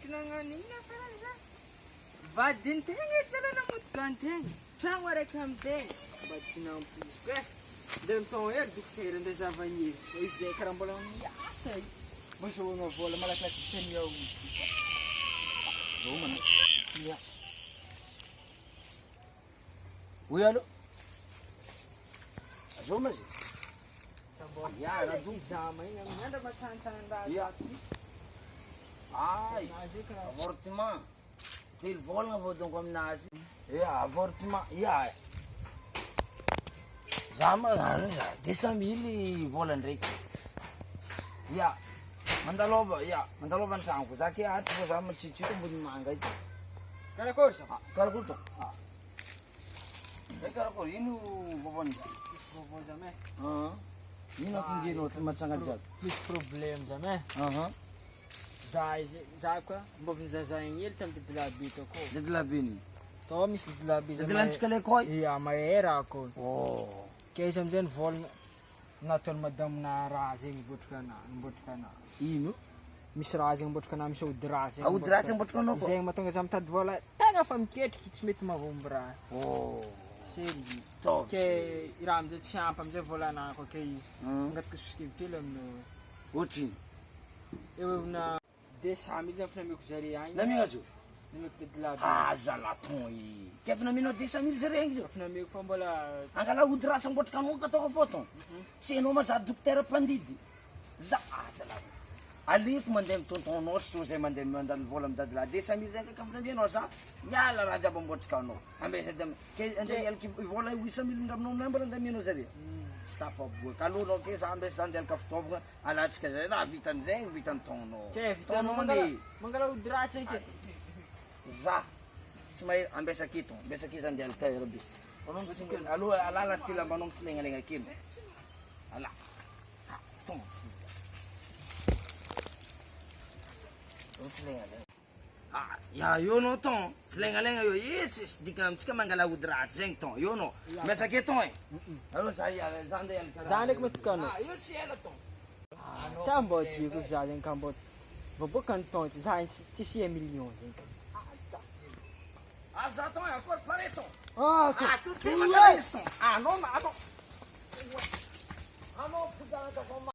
Maiky nagnan'ina farany za. Vadiny tegna tsara namotika antegna. Tragno araiky amintegna. Mba tsy nampoiziko e. Ndeha mitao hery dokotera ndeha zavaniry. Izy zay karaha mbola miasa io. Mba zahoana vola malakilaky teny ao izy. Zao mana. Iya. Oui allô? Zao ma zay? Ya, raha zama igny amin'ny andro matsanitsanin-daha Ia. aty. Ay, avortement. Telo volagna vao donko aminazy. Ia, avortement. Ia. Za ma ano za 200 000 vola ndraiky. Ia. Mandalova, ia, mandalova ny tragnoko. Za ke aty fa za matsitsito ambony manga ito. Karakory sa? Karakory to? Karakory, ino vovony? Vovô zama e. Ino akingenao ty matsanga jiaby? Misy problème zama e. Za koa mba vizazaigny hely tamin'ny didilabe tao. Didilabiny. Tao misy didilabe zama. Didilantsika le koy? Ia, mahera ako. Oh. Ke izy amizay nivolagna nataony madamina raha zegny nibotraka ana. Ino? Misy raha zegny nibotraka ana, misy ody raha zegny. Ody raha zegny nibotraka anao koa? Zegny mahatonga za mitady vola tegna fa miketriky tsy mety mahomby raha. Oh. Sely. Tô. Ke i raha amizay tsy ampy amizay volanako ke angatiko soskevitely amin'ny Otriny? eo na 200 000 finameko zare agny. Namigna zo? Nameko didilabe. Zalaton i. Kevy naminao 200 000 zare agny zo? Finameko fa mbola Angala ody raha sambotraka anao ka tao foton. Tsy anao mazary dokotera mpandidy. Za zalaton. Aleko mandeha mitontonao tsy toy zay mandeha mandalo vola amin'ny dadilahy 200 000 zay ka aminao za miala raha jiaby ambotrika anao. Ambesa ke andeha ialaka vola 800 000 ndaminao aminay mbola andaminao zare. Tsy tafaboaka alohanao ke za ambesa andehalaka fitaovagna alatsika zay raha vitan'izay vitany taonao. ke vitanao mangala ody raha tsaiky. Za tsy mahay ambesa kito za andehalaka rabe. Anao tsy aloha alala style ambanao tsy lengalenga kely. Ala. Tong. Ya io no ton, selenga-lenga io itsy dika amitsika mangala ody ratsy zegny ton, io no. Miasa ke ton e. Allo za andeha alaka. Za ndraiky mety kanao. Io tsy ela ton. Sa mbo tiako za zegny ka mbo vaboaka ny ton ty za tsisy 1 million zegny. Za ton e, ancora pare ton. Ok. Tu sei magari ton. Non, ma